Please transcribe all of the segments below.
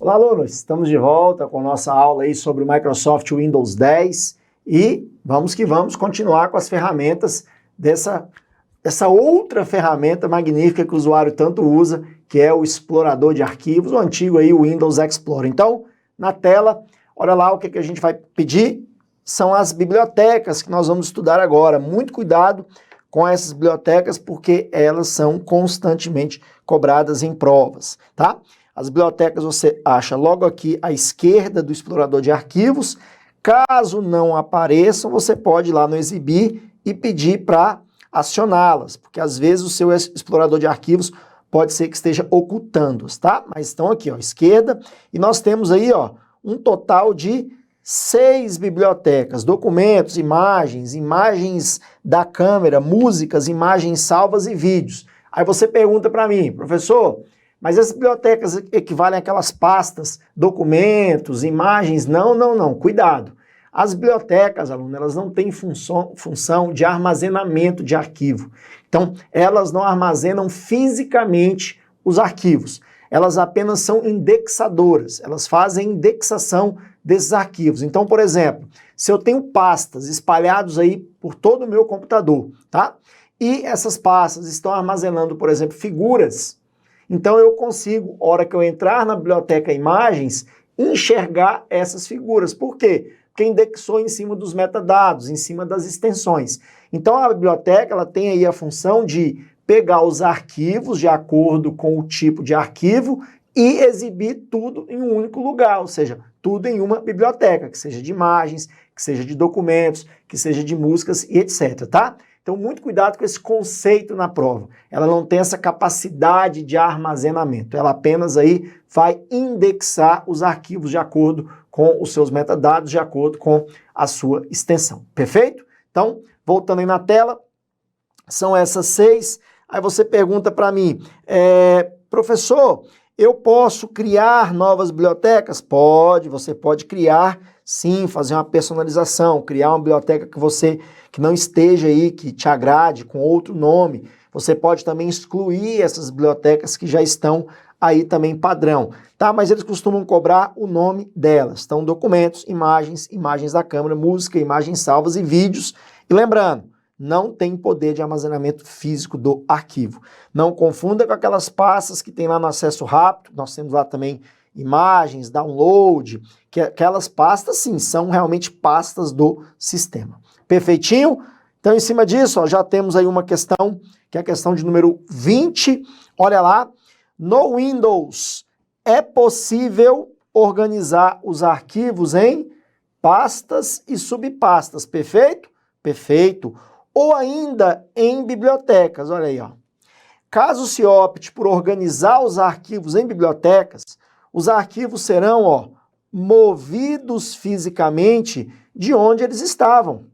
Olá, alunos! Estamos de volta com nossa aula aí sobre o Microsoft Windows 10 e vamos que vamos continuar com as ferramentas dessa outra ferramenta magnífica que o usuário tanto usa, que é o explorador de arquivos, o antigo aí o Windows Explorer. Então, na tela, olha lá o que a gente vai pedir, são as bibliotecas que nós vamos estudar agora. Muito cuidado com essas bibliotecas porque elas são constantemente cobradas em provas, tá? As bibliotecas você acha logo aqui à esquerda do explorador de arquivos. Caso não apareçam, você pode ir lá no exibir e pedir para acioná-las, porque às vezes o seu explorador de arquivos pode ser que esteja ocultando-as, tá? Mas estão aqui, ó, à esquerda, e nós temos aí, ó, um total de 6 bibliotecas, documentos, imagens da câmera, músicas, imagens salvas e vídeos. Aí você pergunta para mim, professor, mas essas bibliotecas equivalem àquelas pastas, documentos, imagens? Não, cuidado. As bibliotecas, aluno, elas não têm função de armazenamento de arquivo. Então, elas não armazenam fisicamente os arquivos. Elas apenas são indexadoras, elas fazem indexação desses arquivos. Então, por exemplo, se eu tenho pastas espalhadas aí por todo o meu computador, tá? E essas pastas estão armazenando, por exemplo, figuras, então eu consigo, na hora que eu entrar na biblioteca imagens, enxergar essas figuras. Por quê? Porque indexou em cima dos metadados, em cima das extensões. Então a biblioteca ela tem aí a função de pegar os arquivos de acordo com o tipo de arquivo e exibir tudo em um único lugar, ou seja, tudo em uma biblioteca, que seja de imagens, que seja de documentos, que seja de músicas e etc, tá? Então, muito cuidado com esse conceito na prova. Ela não tem essa capacidade de armazenamento. Ela apenas aí vai indexar os arquivos de acordo com os seus metadados, de acordo com a sua extensão. Perfeito? Então, voltando aí na tela, são essas 6. Aí você pergunta para mim, professor, eu posso criar novas bibliotecas? Pode, você pode criar, sim, fazer uma personalização, criar uma biblioteca que não esteja aí, que te agrade, com outro nome. Você pode também excluir essas bibliotecas que já estão aí também padrão, tá? Mas eles costumam cobrar o nome delas. Então, documentos, imagens da câmera, música, imagens salvas e vídeos. E lembrando, não tem poder de armazenamento físico do arquivo. Não confunda com aquelas pastas que tem lá no acesso rápido. Nós temos lá também imagens, download, que aquelas pastas, sim, são realmente pastas do sistema. Perfeitinho? Então, em cima disso, ó, já temos aí uma questão, que é a questão de número 20. Olha lá, no Windows é possível organizar os arquivos em pastas e subpastas, perfeito? Perfeito. Ou ainda em bibliotecas, olha aí, ó. Caso se opte por organizar os arquivos em bibliotecas, os arquivos serão, ó, movidos fisicamente de onde eles estavam,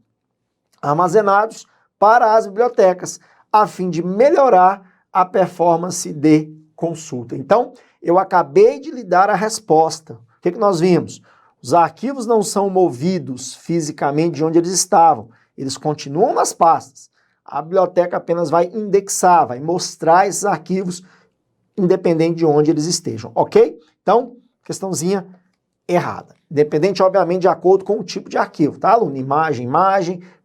armazenados para as bibliotecas, a fim de melhorar a performance de consulta. Então, eu acabei de lhe dar a resposta. O que nós vimos? Os arquivos não são movidos fisicamente de onde eles estavam, eles continuam nas pastas. A biblioteca apenas vai indexar, vai mostrar esses arquivos independente de onde eles estejam, ok? Então, questãozinha errada. Independente, obviamente, de acordo com o tipo de arquivo, tá, aluno? Imagem,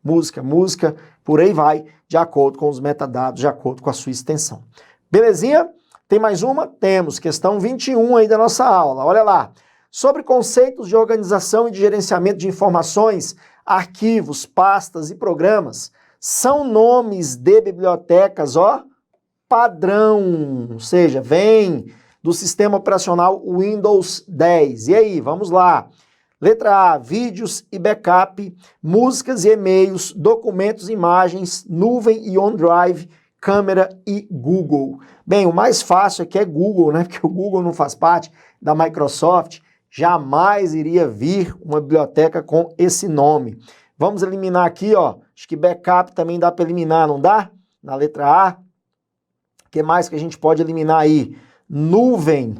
música, por aí vai, de acordo com os metadados, de acordo com a sua extensão. Belezinha? Tem mais uma? Temos. Questão 21 aí da nossa aula. Olha lá. Sobre conceitos de organização e de gerenciamento de informações, arquivos, pastas e programas, são nomes de bibliotecas, ó, padrão, ou seja, vem do sistema operacional Windows 10. E aí, vamos lá. Letra A, vídeos e backup, músicas e e-mails, documentos, imagens, nuvem e OneDrive, câmera e Google. Bem, o mais fácil aqui é Google, né? Porque o Google não faz parte da Microsoft, jamais iria vir uma biblioteca com esse nome. Vamos eliminar aqui, ó, acho que backup também dá para eliminar, não dá? Na letra A. O que mais que a gente pode eliminar aí? Nuvem.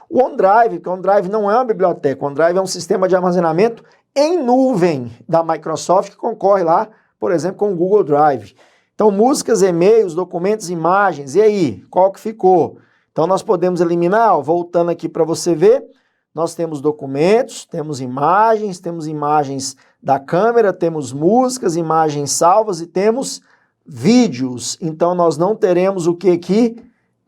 O OneDrive, que o OneDrive não é uma biblioteca, o OneDrive é um sistema de armazenamento em nuvem da Microsoft que concorre lá, por exemplo, com o Google Drive. Então, músicas, e-mails, documentos, imagens, e aí? Qual que ficou? Então, nós podemos eliminar, ó, voltando aqui para você ver, nós temos documentos, temos imagens da câmera, temos músicas, imagens salvas e temos vídeos. Então, nós não teremos o que aqui?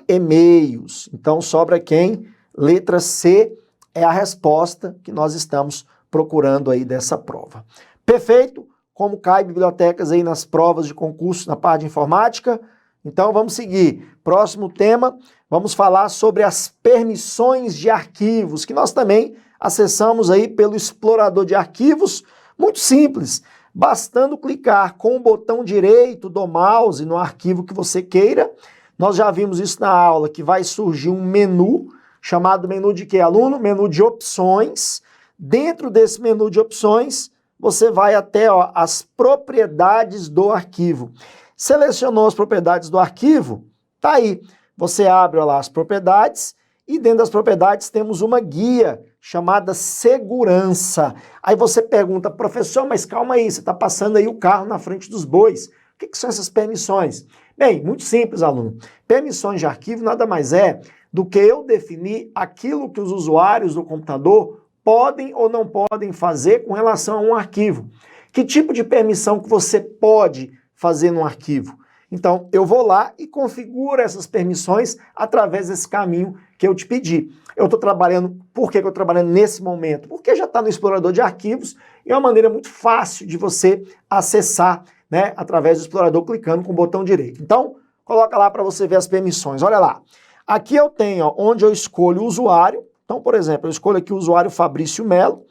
E-mails. Então, sobra quem? Letra C é a resposta que nós estamos procurando aí dessa prova. Perfeito? Como cai bibliotecas aí nas provas de concurso na parte de informática? Então, vamos seguir. Próximo tema, vamos falar sobre as permissões de arquivos, que nós também acessamos aí pelo explorador de arquivos. Muito simples, bastando clicar com o botão direito do mouse no arquivo que você queira. Nós já vimos isso na aula, que vai surgir um menu, chamado menu de quê, aluno? Menu de opções. Dentro desse menu de opções, você vai até as propriedades do arquivo. Selecionou as propriedades do arquivo, tá aí. Você abre lá as propriedades e dentro das propriedades temos uma guia chamada segurança. Aí você pergunta, professor, mas calma aí, você está passando aí o carro na frente dos bois. O que são essas permissões? Bem, muito simples, aluno. Permissões de arquivo nada mais é do que eu definir aquilo que os usuários do computador podem ou não podem fazer com relação a um arquivo. Que tipo de permissão que você pode fazer num arquivo? Então, eu vou lá e configuro essas permissões através desse caminho que eu te pedi. Eu estou trabalhando, por que eu estou trabalhando nesse momento? Porque já está no explorador de arquivos e é uma maneira muito fácil de você acessar, né, através do explorador clicando com o botão direito. Então, coloca lá para você ver as permissões. Olha lá. Aqui eu tenho, ó, onde eu escolho o usuário. Então, por exemplo, eu escolho aqui o usuário Fabrício Melo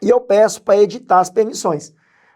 e eu peço para editar as permissões.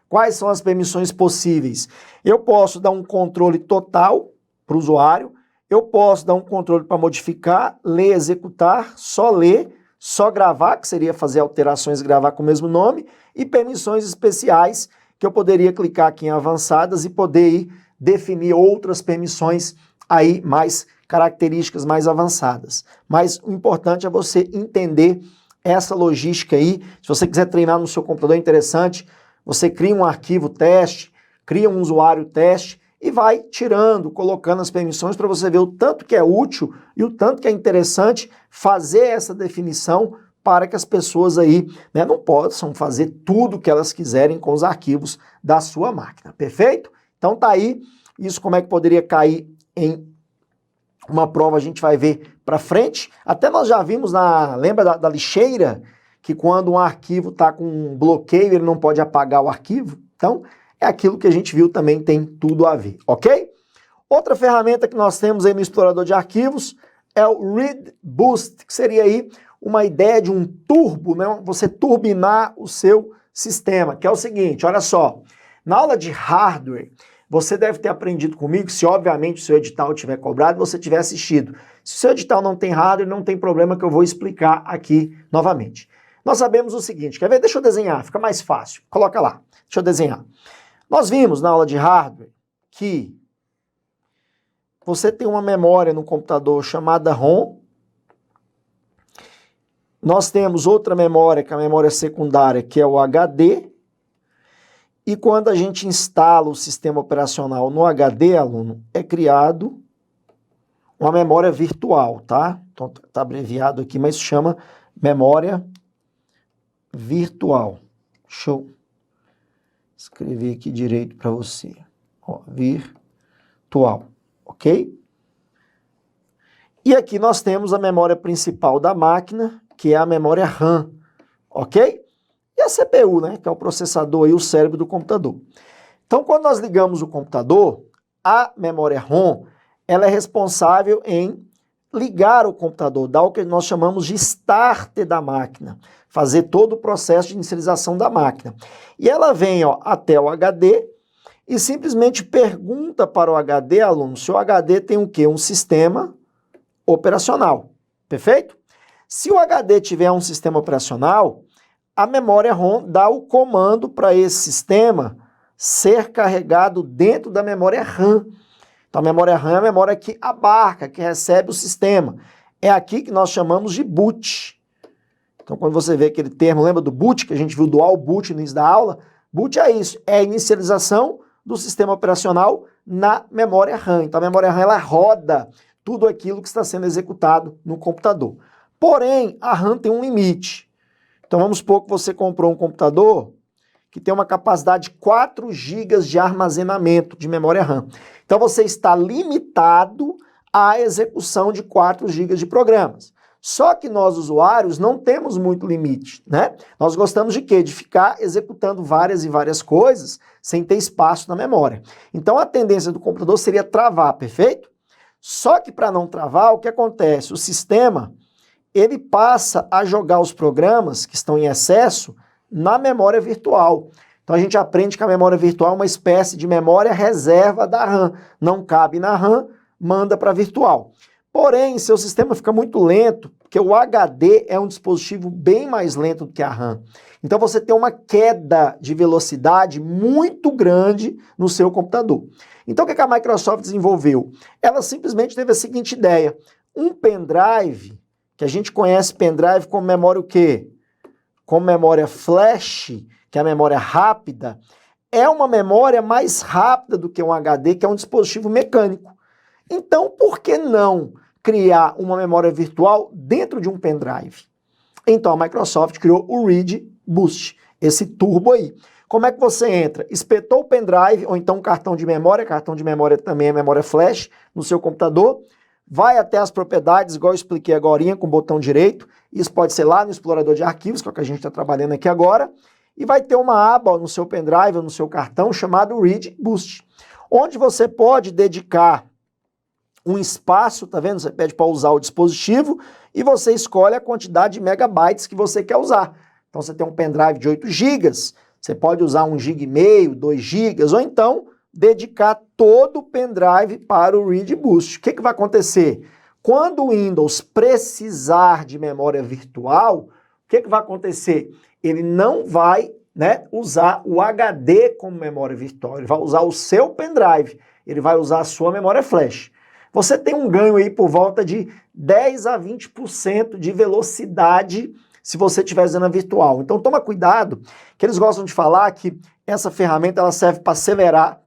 Quais são as permissões possíveis? Eu posso dar um controle total para o usuário, eu posso dar um controle para modificar, ler, executar, só ler, só gravar, que seria fazer alterações e gravar com o mesmo nome, e permissões especiais, que eu poderia clicar aqui em avançadas e poder ir definir outras permissões aí mais características mais avançadas. Mas o importante é você entender essa logística aí. Se você quiser treinar no seu computador, é interessante. Você cria um arquivo teste, cria um usuário teste e vai tirando, colocando as permissões para você ver o tanto que é útil e o tanto que é interessante fazer essa definição para que as pessoas aí, né, não possam fazer tudo que elas quiserem com os arquivos da sua máquina. Perfeito? Então tá aí. Isso como é que poderia cair em uma prova, a gente vai ver para frente. Até nós já vimos, lembra da lixeira? Que quando um arquivo está com um bloqueio, ele não pode apagar o arquivo. Então, é aquilo que a gente viu também, tem tudo a ver, ok? Outra ferramenta que nós temos aí no explorador de arquivos é o Read Boost, que seria aí uma ideia de um turbo, né? Você turbinar o seu sistema, que é o seguinte, olha só, na aula de hardware, você deve ter aprendido comigo, se obviamente o seu edital tiver cobrado, você tiver assistido. Se o seu edital não tem hardware, não tem problema que eu vou explicar aqui novamente. Nós sabemos o seguinte, quer ver? Deixa eu desenhar, fica mais fácil. Coloca lá, deixa eu desenhar. Nós vimos na aula de hardware que você tem uma memória no computador chamada ROM. Nós temos outra memória, que é a memória secundária, que é o HD. E quando a gente instala o sistema operacional no HD, aluno, é criado uma memória virtual, tá? Então tá abreviado aqui, mas chama memória virtual. Deixa eu escrever aqui direito para você. Ó, virtual, ok? E aqui nós temos a memória principal da máquina, que é a memória RAM, ok? E a CPU, né, que é o processador e o cérebro do computador. Então, quando nós ligamos o computador, a memória ROM, ela é responsável em ligar o computador, dar o que nós chamamos de starter da máquina, fazer todo o processo de inicialização da máquina. E ela vem, ó, até o HD e simplesmente pergunta para o HD, aluno, se o HD tem o quê? Um sistema operacional, perfeito? Se o HD tiver um sistema operacional, a memória ROM dá o comando para esse sistema ser carregado dentro da memória RAM. Então, a memória RAM é a memória que abarca, que recebe o sistema. É aqui que nós chamamos de boot. Então, quando você vê aquele termo, lembra do boot, que a gente viu dual boot no início da aula? Boot é isso, é a inicialização do sistema operacional na memória RAM. Então, a memória RAM, ela roda tudo aquilo que está sendo executado no computador. Porém, a RAM tem um limite. Então vamos supor que você comprou um computador que tem uma capacidade de 4 GB de armazenamento de memória RAM. Então você está limitado à execução de 4 GB de programas. Só que nós, usuários, não temos muito limite, né? Nós gostamos de quê? De ficar executando várias e várias coisas sem ter espaço na memória. Então a tendência do computador seria travar, perfeito? Só que para não travar, o que acontece? O sistema, ele passa a jogar os programas que estão em excesso na memória virtual. Então a gente aprende que a memória virtual é uma espécie de memória reserva da RAM. Não cabe na RAM, manda para a virtual. Porém, seu sistema fica muito lento, porque o HD é um dispositivo bem mais lento do que a RAM. Então você tem uma queda de velocidade muito grande no seu computador. Então o que a Microsoft desenvolveu? Ela simplesmente teve a seguinte ideia: um pendrive, que a gente conhece pendrive como memória o quê? Como memória flash, que é a memória rápida, é uma memória mais rápida do que um HD, que é um dispositivo mecânico. Então, por que não criar uma memória virtual dentro de um pendrive? Então, a Microsoft criou o Read Boost, esse turbo aí. Como é que você entra? Espetou o pendrive, ou então um cartão de memória também é memória flash, no seu computador, vai até as propriedades, igual eu expliquei agora, com o botão direito. Isso pode ser lá no explorador de arquivos, que é o que a gente está trabalhando aqui agora, e vai ter uma aba no seu pendrive ou no seu cartão chamado Read Boost, onde você pode dedicar um espaço, tá vendo? Você pede para usar o dispositivo e você escolhe a quantidade de megabytes que você quer usar. Então você tem um pendrive de 8 GB, você pode usar 1,5 GB, 2 GB, ou então dedicar todo o pendrive para o Read Boost. O que vai acontecer? Quando o Windows precisar de memória virtual, o que vai acontecer? Ele não vai, usar o HD como memória virtual, ele vai usar o seu pendrive, ele vai usar a sua memória flash. Você tem um ganho aí por volta de 10 a 20% de velocidade se você estiver usando a virtual. Então toma cuidado, que eles gostam de falar que essa ferramenta ela serve para acelerar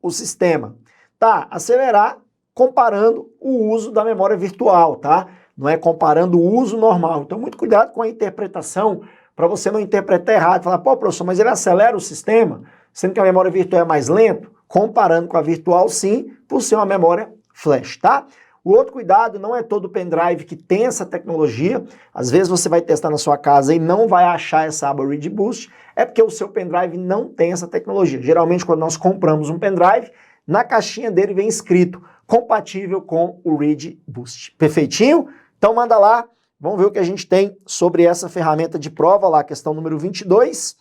o sistema. Tá, acelerar comparando o uso da memória virtual, tá? Não é comparando o uso normal. Então muito cuidado com a interpretação, para você não interpretar errado. Falar, pô, professor, mas ele acelera o sistema, sendo que a memória virtual é mais lento? Comparando com a virtual, sim, por ser uma memória flash, tá? O outro cuidado, não é todo pendrive que tem essa tecnologia. Às vezes você vai testar na sua casa e não vai achar essa aba Read Boost, é porque o seu pendrive não tem essa tecnologia. Geralmente, quando nós compramos um pendrive, na caixinha dele vem escrito compatível com o Read Boost. Perfeitinho? Então manda lá, vamos ver o que a gente tem sobre essa ferramenta de prova lá, questão número 22.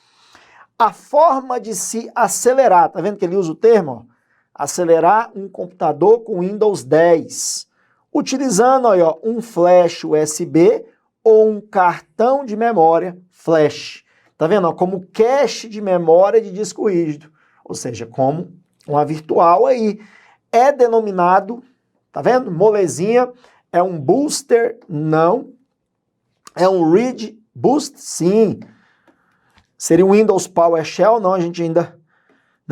A forma de se acelerar, tá vendo que ele usa o termo, ó? Acelerar um computador com Windows 10, utilizando aí, ó, um flash USB ou um cartão de memória flash. Tá vendo? Ó, como cache de memória de disco rígido, ou seja, como uma virtual aí. É denominado, tá vendo? Molezinha, é um booster? Não. É um Read Boost? Sim. Seria um Windows PowerShell? Não, a gente ainda...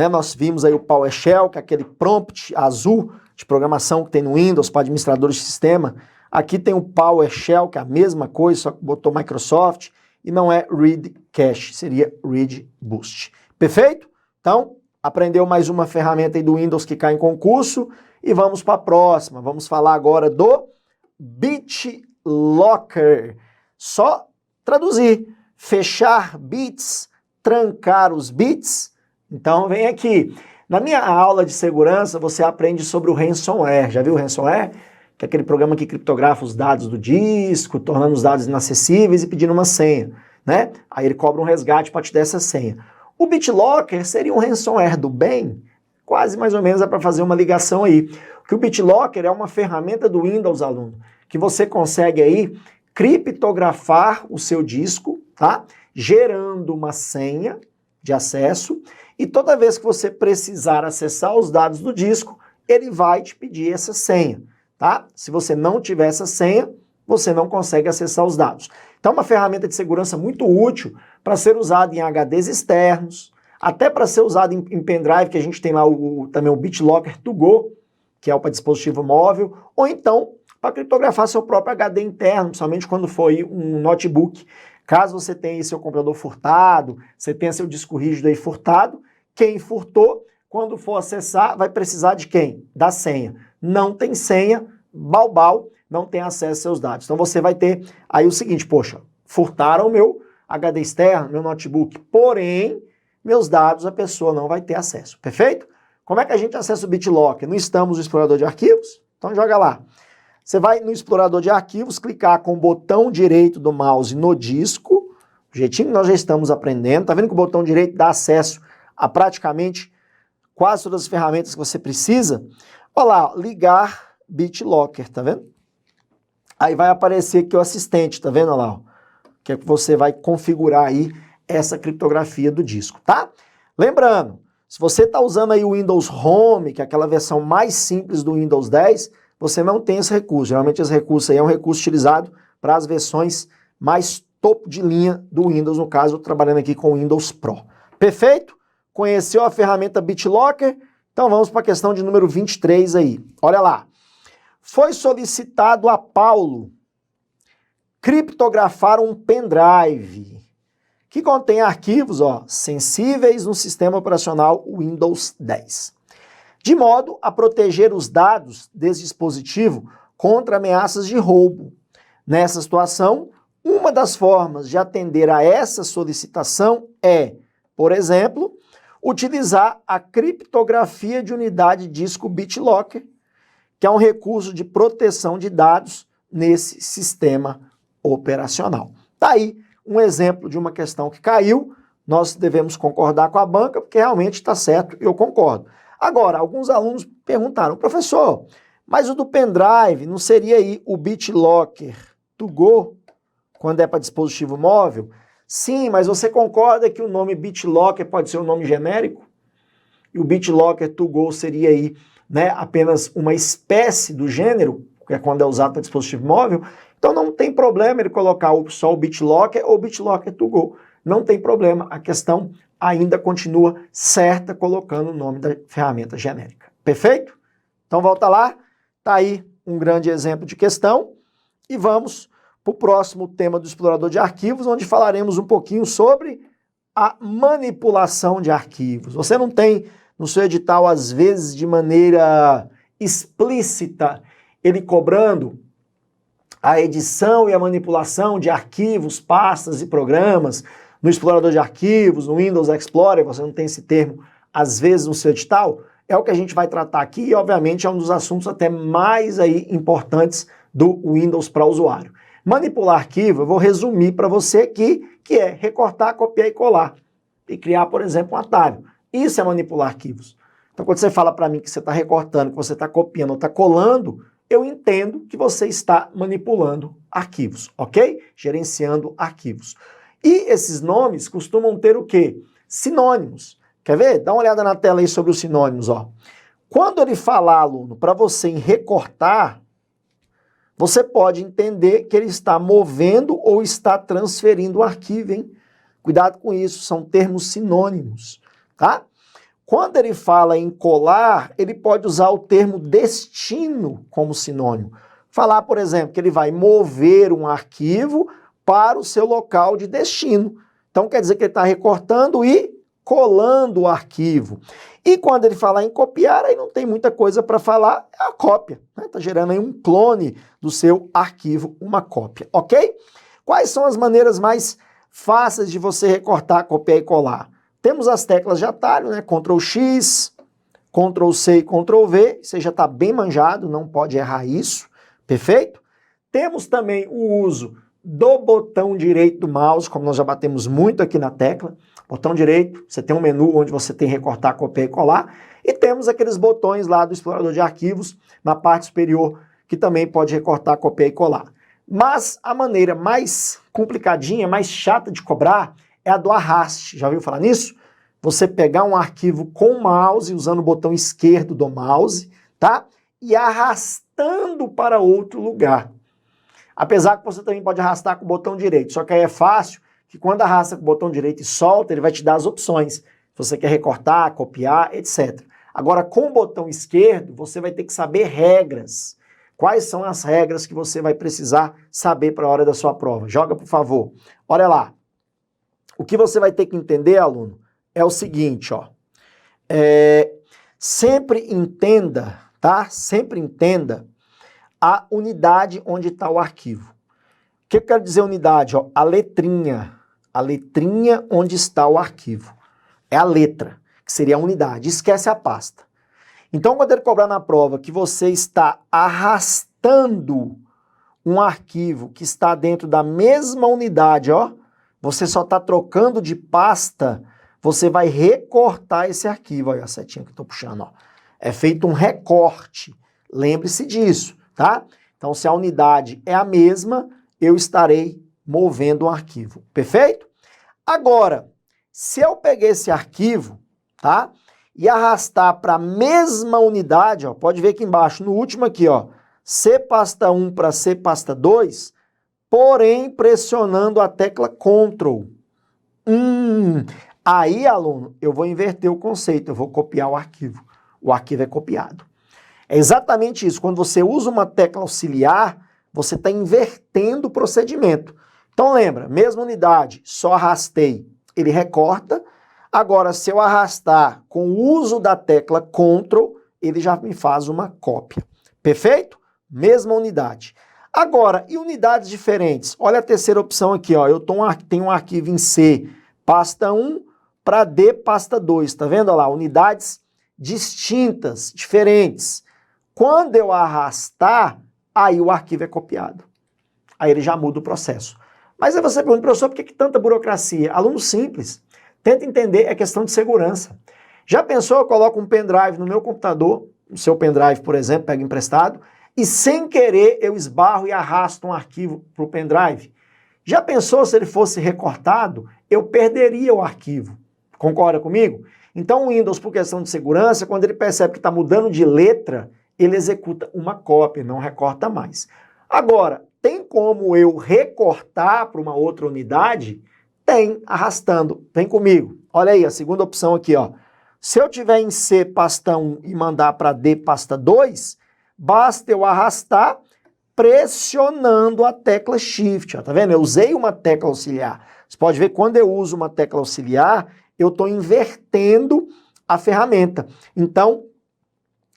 Nós vimos aí o PowerShell, que é aquele prompt azul de programação que tem no Windows para administradores de sistema. Aqui tem o PowerShell, que é a mesma coisa, só que botou Microsoft, e não é Read Cache, seria Read Boost. Perfeito? Então, aprendeu mais uma ferramenta aí do Windows que cai em concurso, e vamos para a próxima. Vamos falar agora do BitLocker. Só traduzir, fechar bits, trancar os bits. Então vem aqui. Na minha aula de segurança você aprende sobre o ransomware. Já viu o ransomware? Que é aquele programa que criptografa os dados do disco, tornando os dados inacessíveis e pedindo uma senha, né? Aí ele cobra um resgate para te dar essa senha. O BitLocker seria um ransomware do bem? Quase mais ou menos é para fazer uma ligação aí. Que o BitLocker é uma ferramenta do Windows, aluno, que você consegue aí criptografar o seu disco, tá? Gerando uma senha de acesso, e toda vez que você precisar acessar os dados do disco, ele vai te pedir essa senha, tá? Se você não tiver essa senha, você não consegue acessar os dados. Então é uma ferramenta de segurança muito útil para ser usada em HDs externos, até para ser usado em pendrive, que a gente tem lá também o BitLocker to Go, que é o para dispositivo móvel, ou então para criptografar seu próprio HD interno, principalmente quando for um notebook. Caso você tenha seu computador furtado, você tenha seu disco rígido aí furtado, quem furtou, quando for acessar, vai precisar de quem? Da senha. Não tem senha, balbal, não tem acesso aos seus dados. Então você vai ter aí o seguinte, poxa, furtaram o meu HD externo, meu notebook, porém, meus dados a pessoa não vai ter acesso, perfeito? Como é que a gente acessa o BitLocker? Não estamos no explorador de arquivos? Então joga lá. Você vai no explorador de arquivos, clicar com o botão direito do mouse no disco, do jeitinho que nós já estamos aprendendo. Tá vendo que o botão direito dá acesso a praticamente quase todas as ferramentas que você precisa? Olha lá, ligar BitLocker, tá vendo? Aí vai aparecer aqui o assistente, tá vendo lá? Que é que você vai configurar aí essa criptografia do disco, tá? Lembrando, se você está usando aí o Windows Home, que é aquela versão mais simples do Windows 10, você não tem esse recurso. Geralmente esse recurso aí é um recurso utilizado para as versões mais topo de linha do Windows, no caso, eu tô trabalhando aqui com o Windows Pro. Perfeito? Conheceu a ferramenta BitLocker? Então vamos para a questão de número 23 aí. Olha lá. Foi solicitado a Paulo criptografar um pendrive que contém arquivos sensíveis no sistema operacional Windows 10, de modo a proteger os dados desse dispositivo contra ameaças de roubo. Nessa situação, uma das formas de atender a essa solicitação é, por exemplo, utilizar a criptografia de unidade disco BitLocker, que é um recurso de proteção de dados nesse sistema operacional. Tá aí um exemplo de uma questão que caiu, nós devemos concordar com a banca, porque realmente está certo, eu concordo. Agora, alguns alunos perguntaram, professor, mas o do pendrive não seria aí o BitLocker to go, quando é para dispositivo móvel? Sim, mas você concorda que o nome BitLocker pode ser um nome genérico? E o BitLocker to go seria aí, né, apenas uma espécie do gênero, que é quando é usado para dispositivo móvel? Então não tem problema ele colocar só o BitLocker ou BitLocker to go. Não tem problema, a questão ainda continua certa colocando o nome da ferramenta genérica. Perfeito? Então volta lá, tá aí um grande exemplo de questão e vamos para o próximo tema do explorador de arquivos, onde falaremos um pouquinho sobre a manipulação de arquivos. Você não tem no seu edital, às vezes, de maneira explícita, ele cobrando a edição e a manipulação de arquivos, pastas e programas no explorador de arquivos, no Windows Explorer, você não tem esse termo, às vezes, no seu edital? É o que a gente vai tratar aqui e, obviamente, é um dos assuntos até mais aí importantes do Windows para o usuário. Manipular arquivo, eu vou resumir para você aqui, que é recortar, copiar e colar. E criar, por exemplo, um atalho. Isso é manipular arquivos. Então, quando você fala para mim que você está recortando, que você está copiando ou está colando, eu entendo que você está manipulando arquivos, ok? Gerenciando arquivos. E esses nomes costumam ter o quê? Sinônimos. Quer ver? Dá uma olhada na tela aí sobre os sinônimos, ó. Quando ele falar, aluno, para você em recortar, você pode entender que ele está movendo ou está transferindo o arquivo, hein? Cuidado com isso, são termos sinônimos, tá? Quando ele fala em colar, ele pode usar o termo destino como sinônimo. Falar, por exemplo, que ele vai mover um arquivo para o seu local de destino. Então quer dizer que ele está recortando e colando o arquivo. E quando ele falar em copiar, aí não tem muita coisa para falar, é a cópia. Está gerando aí um clone do seu arquivo, uma cópia, ok? Quais são as maneiras mais fáceis de você recortar, copiar e colar? Temos as teclas de atalho, né? Ctrl X, Ctrl C e Ctrl V. Você já está bem manjado, não pode errar isso. Perfeito? Temos também o uso do botão direito do mouse, como nós já batemos muito aqui na tecla. Botão direito, você tem um menu onde você tem recortar, copiar e colar. E temos aqueles botões lá do explorador de arquivos, na parte superior, que também pode recortar, copiar e colar. Mas a maneira mais complicadinha, mais chata de cobrar, é a do arraste. Já ouviu falar nisso? Você pegar um arquivo com o mouse, usando o botão esquerdo do mouse, tá? E arrastando para outro lugar. Apesar que você também pode arrastar com o botão direito, só que aí é fácil que quando arrasta com o botão direito e solta, ele vai te dar as opções. Se você quer recortar, copiar, etc. Agora, com o botão esquerdo, você vai ter que saber regras. Quais são as regras que você vai precisar saber para a hora da sua prova? Joga, por favor. Olha lá. O que você vai ter que entender, aluno, é o seguinte, ó. Sempre entenda, tá? Sempre entenda a unidade onde está o arquivo. O que eu quero dizer unidade? Ó? A letrinha onde está o arquivo. É a letra, que seria a unidade. Esquece a pasta. Então, quando ele cobrar na prova que você está arrastando um arquivo que está dentro da mesma unidade, ó, você só está trocando de pasta, você vai recortar esse arquivo. Olha a setinha que eu estou puxando, ó. É feito um recorte. Lembre-se disso, tá? Então, se a unidade é a mesma, eu estarei movendo um arquivo. Perfeito? Agora, se eu peguei esse arquivo, tá? E arrastar para a mesma unidade, ó, pode ver aqui embaixo, no último aqui, ó, C pasta 1 para C pasta 2, porém pressionando a tecla Ctrl. Aí, aluno, eu vou inverter o conceito, eu vou copiar o arquivo. O arquivo é copiado. É exatamente isso. Quando você usa uma tecla auxiliar, você está invertendo o procedimento. Então lembra, mesma unidade, só arrastei, ele recorta. Agora, se eu arrastar com o uso da tecla Ctrl, ele já me faz uma cópia. Perfeito? Mesma unidade. Agora, e unidades diferentes? Olha a terceira opção aqui, ó. Eu tenho um arquivo em C, pasta 1 para D, pasta 2. Tá vendo? Olha lá, unidades distintas, diferentes. Quando eu arrastar, aí o arquivo é copiado. Aí ele já muda o processo. Mas aí você pergunta, professor, por que tanta burocracia? Aluno simples. Tenta entender, é questão de segurança. Já pensou, eu coloco um pendrive no meu computador, o seu pendrive, por exemplo, pego emprestado, e sem querer eu esbarro e arrasto um arquivo para o pendrive? Já pensou se ele fosse recortado, eu perderia o arquivo? Concorda comigo? Então o Windows, por questão de segurança, quando ele percebe que está mudando de letra, ele executa uma cópia, não recorta mais. Agora, tem como eu recortar para uma outra unidade? Tem, arrastando. Vem comigo. Olha aí, a segunda opção aqui, ó. Se eu tiver em C pasta 1 e mandar para D pasta 2, basta eu arrastar pressionando a tecla Shift. Ó, tá vendo? Eu usei uma tecla auxiliar. Você pode ver, quando eu uso uma tecla auxiliar, eu estou invertendo a ferramenta. Então,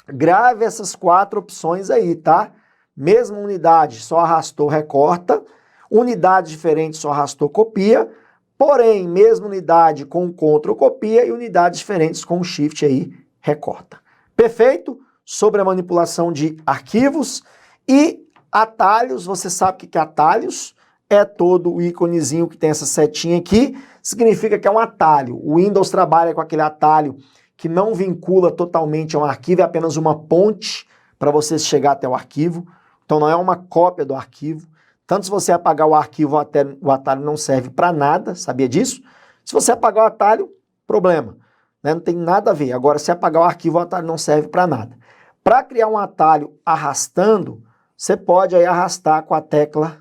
grave essas 4 opções aí, tá? Mesma unidade, só arrastou, recorta. Unidade diferente, só arrastou, copia. Porém, mesma unidade com Ctrl, copia. E unidades diferentes com Shift aí, recorta. Perfeito? Sobre a manipulação de arquivos. E atalhos, você sabe o que é atalhos? É todo o íconezinho que tem essa setinha aqui. Significa que é um atalho. O Windows trabalha com aquele atalho que não vincula totalmente a um arquivo, é apenas uma ponte para você chegar até o arquivo. Então não é uma cópia do arquivo. Tanto se você apagar o arquivo, o atalho não serve para nada, sabia disso? Se você apagar o atalho, problema, né? Não tem nada a ver. Agora, se apagar o arquivo, o atalho não serve para nada. Para criar um atalho arrastando, você pode aí arrastar com a tecla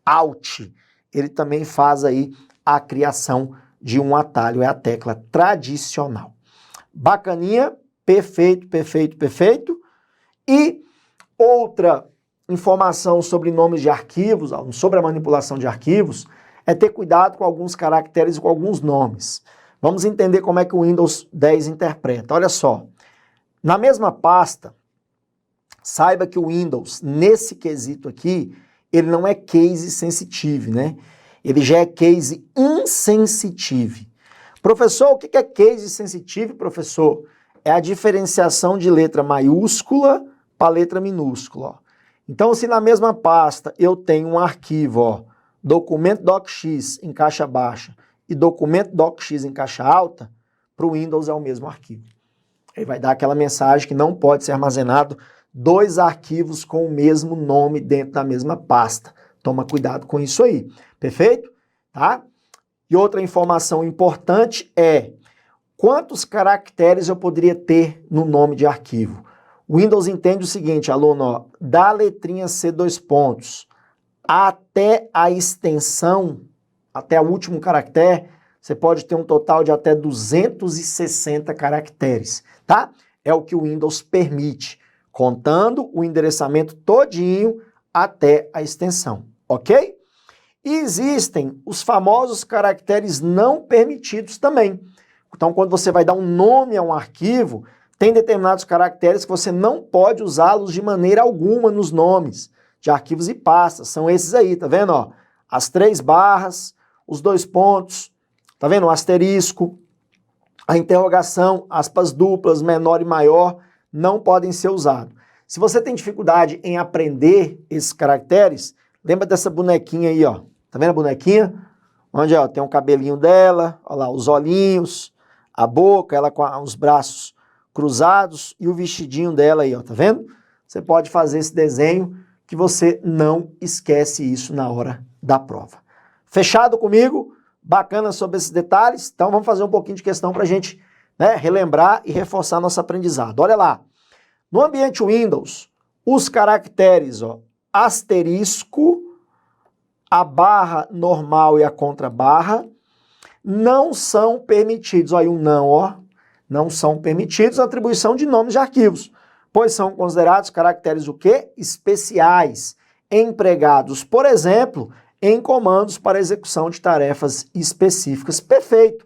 Alt. Ele também faz aí a criação de um atalho, é a tecla tradicional. Bacaninha, perfeito, perfeito, perfeito. E outra informação sobre nomes de arquivos, sobre a manipulação de arquivos, é ter cuidado com alguns caracteres e com alguns nomes. Vamos entender como é que o Windows 10 interpreta. Olha só, na mesma pasta, saiba que o Windows, nesse quesito aqui, ele não é case sensitive, né? Ele já é case insensitive. Professor, o que é case sensitive, professor? É a diferenciação de letra maiúscula para letra minúscula, ó. Então, se na mesma pasta eu tenho um arquivo, ó, documento docx em caixa baixa e documento docx em caixa alta, para o Windows é o mesmo arquivo. Ele vai dar aquela mensagem que não pode ser armazenado 2 arquivos com o mesmo nome dentro da mesma pasta. Toma cuidado com isso aí, perfeito? Tá? E outra informação importante é quantos caracteres eu poderia ter no nome de arquivo. O Windows entende o seguinte, aluno, ó, da letrinha C, 2 pontos, até a extensão, até o último caractere, você pode ter um total de até 260 caracteres, tá? é o que o Windows permite, contando o endereçamento todinho até a extensão, ok? E existem os famosos caracteres não permitidos também. Então, quando você vai dar um nome a um arquivo, tem determinados caracteres que você não pode usá-los de maneira alguma nos nomes de arquivos e pastas. São esses aí, tá vendo? Ó, as 3 barras, os 2 pontos, tá vendo? O asterisco, a interrogação, aspas duplas, menor e maior, não podem ser usados. Se você tem dificuldade em aprender esses caracteres, lembra dessa bonequinha aí, ó. Tá vendo a bonequinha? Onde, ó, tem um cabelinho dela, ó lá, os olhinhos, a boca, ela com os braços cruzados e o vestidinho dela aí, ó, tá vendo? Você pode fazer esse desenho que você não esquece isso na hora da prova. Fechado comigo? Bacana sobre esses detalhes? Então vamos fazer um pouquinho de questão pra gente, né, relembrar e reforçar nosso aprendizado. Olha lá, no ambiente Windows, os caracteres, ó, asterisco, a barra normal e a contrabarra não são permitidos. Olha, um não, ó. Não são permitidos a atribuição de nomes de arquivos, pois são considerados caracteres o quê? Especiais, empregados, por exemplo, em comandos para execução de tarefas específicas. Perfeito.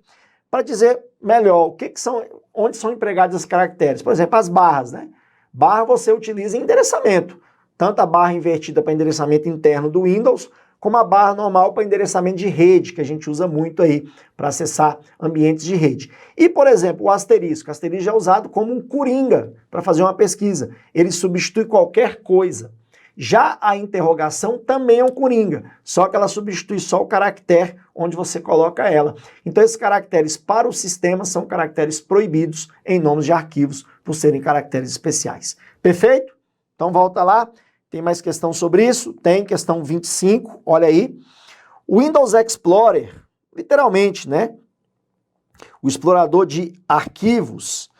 Para dizer melhor, o que são, onde são empregados esses caracteres? Por exemplo, as barras, né? Barra você utiliza em endereçamento, tanto a barra invertida para endereçamento interno do Windows, como a barra normal para endereçamento de rede, que a gente usa muito aí para acessar ambientes de rede. E, por exemplo, o asterisco. O asterisco já é usado como um coringa para fazer uma pesquisa. Ele substitui qualquer coisa. Já a interrogação também é um coringa, só que ela substitui só o caractere onde você coloca ela. Então, esses caracteres para o sistema são caracteres proibidos em nomes de arquivos por serem caracteres especiais. Perfeito? Então, volta lá. Tem mais questão sobre isso? Tem, questão 25, olha aí. O Windows Explorer, literalmente, né? O explorador de arquivos,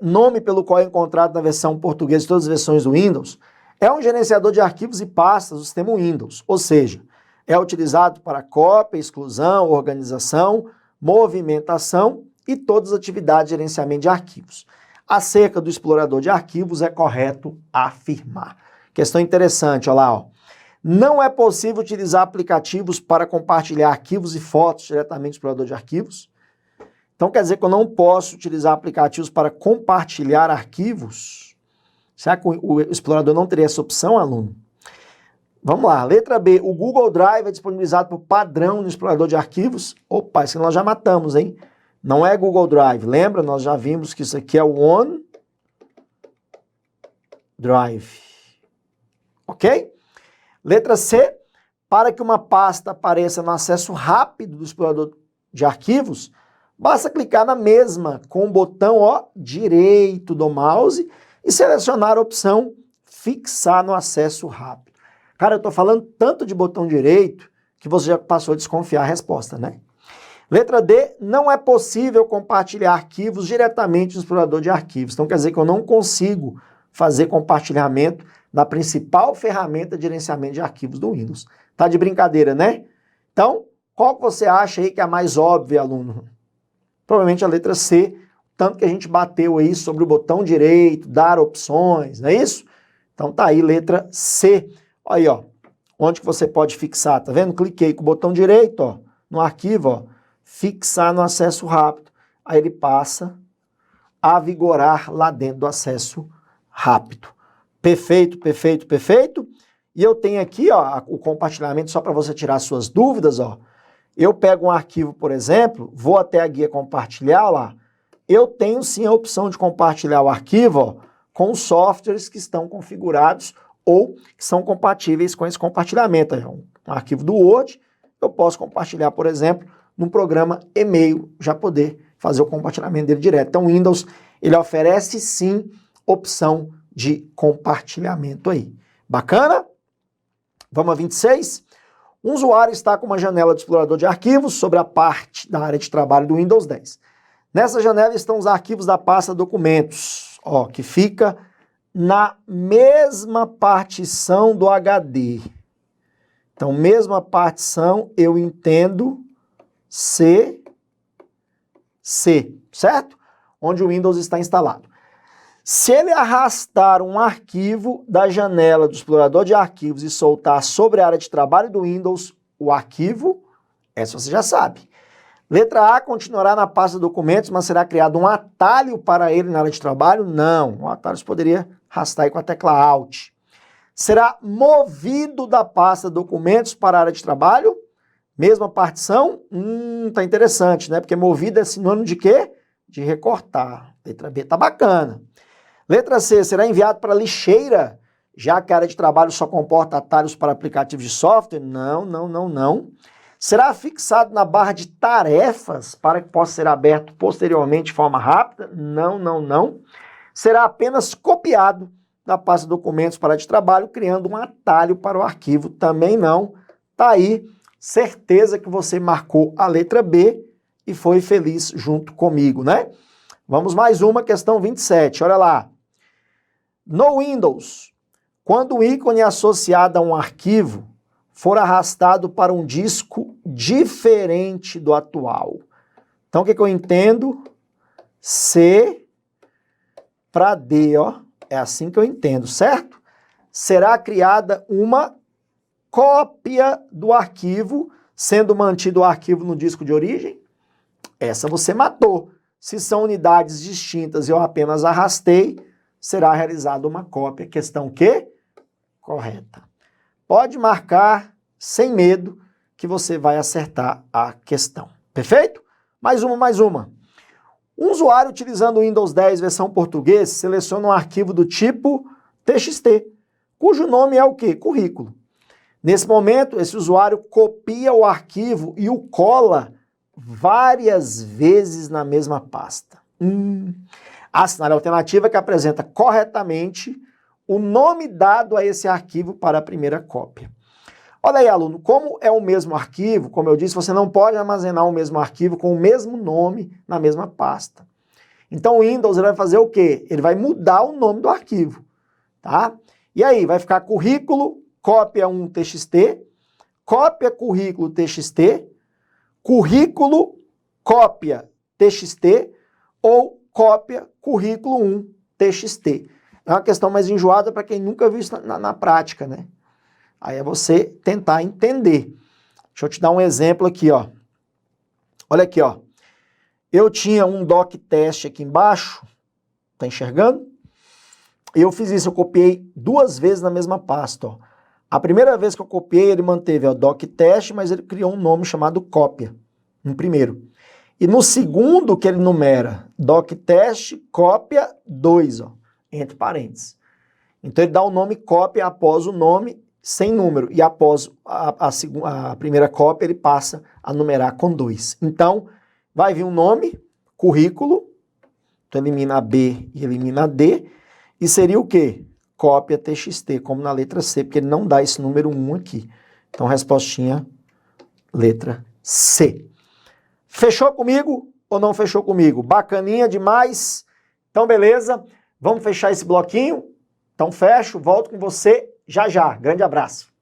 nome pelo qual é encontrado na versão portuguesa de todas as versões do Windows, é um gerenciador de arquivos e pastas do sistema Windows, ou seja, é utilizado para cópia, exclusão, organização, movimentação e todas as atividades de gerenciamento de arquivos. Acerca do explorador de arquivos, é correto afirmar. Questão interessante, olha lá, ó. Não é possível utilizar aplicativos para compartilhar arquivos e fotos diretamente do explorador de arquivos. Então quer dizer que eu não posso utilizar aplicativos para compartilhar arquivos? Será que o explorador não teria essa opção, aluno? Vamos lá, letra B. O Google Drive é disponibilizado por padrão no explorador de arquivos? Opa, isso nós já matamos, hein? Não é Google Drive. Lembra? Nós já vimos que isso aqui é o OneDrive. Ok? Letra C. Para que uma pasta apareça no acesso rápido do explorador de arquivos, basta clicar na mesma com o botão, ó, direito do mouse e selecionar a opção fixar no acesso rápido. Cara, eu estou falando tanto de botão direito que você já passou a desconfiar a resposta, né? Letra D, não é possível compartilhar arquivos diretamente no explorador de arquivos. Então quer dizer que eu não consigo fazer compartilhamento na principal ferramenta de gerenciamento de arquivos do Windows. Tá de brincadeira, né? Então, qual que você acha aí que é a mais óbvia, aluno? Provavelmente a letra C, tanto que a gente bateu aí sobre o botão direito, dar opções, não é isso? Então tá aí, letra C. Aí, ó, onde que você pode fixar, tá vendo? Cliquei com o botão direito, ó, no arquivo, ó, fixar no acesso rápido. Aí ele passa a vigorar lá dentro do acesso rápido. Perfeito, perfeito, perfeito. E eu tenho aqui, ó, o compartilhamento só para você tirar suas dúvidas, ó. Eu pego um arquivo, por exemplo, vou até a guia compartilhar lá. Eu tenho sim a opção de compartilhar o arquivo, ó, com os softwares que estão configurados ou que são compatíveis com esse compartilhamento. Um arquivo do Word, eu posso compartilhar, por exemplo, num programa e-mail, já poder fazer o compartilhamento dele direto. Então o Windows, ele oferece sim opção de compartilhamento aí. Bacana? Vamos a 26? Um usuário está com uma janela de explorador de arquivos sobre a parte da área de trabalho do Windows 10. Nessa janela estão os arquivos da pasta documentos, ó, que fica na mesma partição do HD. Então, mesma partição, eu entendo C, certo? onde o Windows está instalado. Se ele arrastar um arquivo da janela do explorador de arquivos e soltar sobre a área de trabalho do Windows, o arquivo, essa você já sabe. Letra A, continuará na pasta documentos, mas será criado um atalho para ele na área de trabalho? Não, o atalho você poderia arrastar aí com a tecla Alt. Será movido da pasta documentos para a área de trabalho? Mesma partição? Tá interessante, né? Porque movido é sinônimo de quê? De recortar. Letra B tá bacana. Letra C, será enviado para a lixeira, já que a área de trabalho só comporta atalhos para aplicativos de software? Não. Será fixado na barra de tarefas para que possa ser aberto posteriormente de forma rápida? Não. Será apenas copiado da pasta documentos para a área de trabalho, criando um atalho para o arquivo? Também não. Tá aí, certeza que você marcou a letra B e foi feliz junto comigo, né? Vamos mais uma, questão 27, olha lá. No Windows, quando o ícone associado a um arquivo for arrastado para um disco diferente do atual. Então, o que eu entendo? C para D, ó. É assim que eu entendo, certo? Será criada uma cópia do arquivo, sendo mantido o arquivo no disco de origem? Essa você matou. Se são unidades distintas e eu apenas arrastei, será realizada uma cópia. Questão que? Correta. Pode marcar sem medo que você vai acertar a questão. Perfeito? Mais uma. Um usuário utilizando o Windows 10 versão português seleciona um arquivo do tipo TXT, cujo nome é o quê? Currículo. Nesse momento, esse usuário copia o arquivo e o cola várias vezes na mesma pasta. Assinale a alternativa que apresenta corretamente o nome dado a esse arquivo para a primeira cópia. Olha aí, aluno, como é o mesmo arquivo, como eu disse, você não pode armazenar o mesmo arquivo com o mesmo nome na mesma pasta. Então o Windows ele vai fazer o quê? Ele vai mudar o nome do arquivo, tá? E aí, vai ficar currículo, cópia 1 TXT, cópia currículo TXT, currículo, cópia TXT ou cópia currículo 1 TXT. É uma questão mais enjoada para quem nunca viu isso na prática, né? Aí é você tentar entender. Deixa eu te dar um exemplo aqui, ó. Olha aqui, ó. Eu tinha um doc teste aqui embaixo, tá enxergando? Eu fiz isso, eu copiei 2 vezes na mesma pasta, ó. A primeira vez que eu copiei, ele manteve o doc teste, mas ele criou um nome chamado cópia, no primeiro. E no segundo que ele numera, doc teste, cópia 2, ó, entre parênteses. Então ele dá o nome cópia após o nome sem número, e após a primeira cópia ele passa a numerar com 2. Então vai vir um nome, currículo, então elimina a B e elimina a D, e seria o quê? Cópia TXT, como na letra C, porque ele não dá esse número 1 aqui. Então, respostinha, letra C. Fechou comigo ou não fechou comigo? Bacaninha demais. Então, beleza. Vamos fechar esse bloquinho? Então, fecho. Volto com você já já. Grande abraço.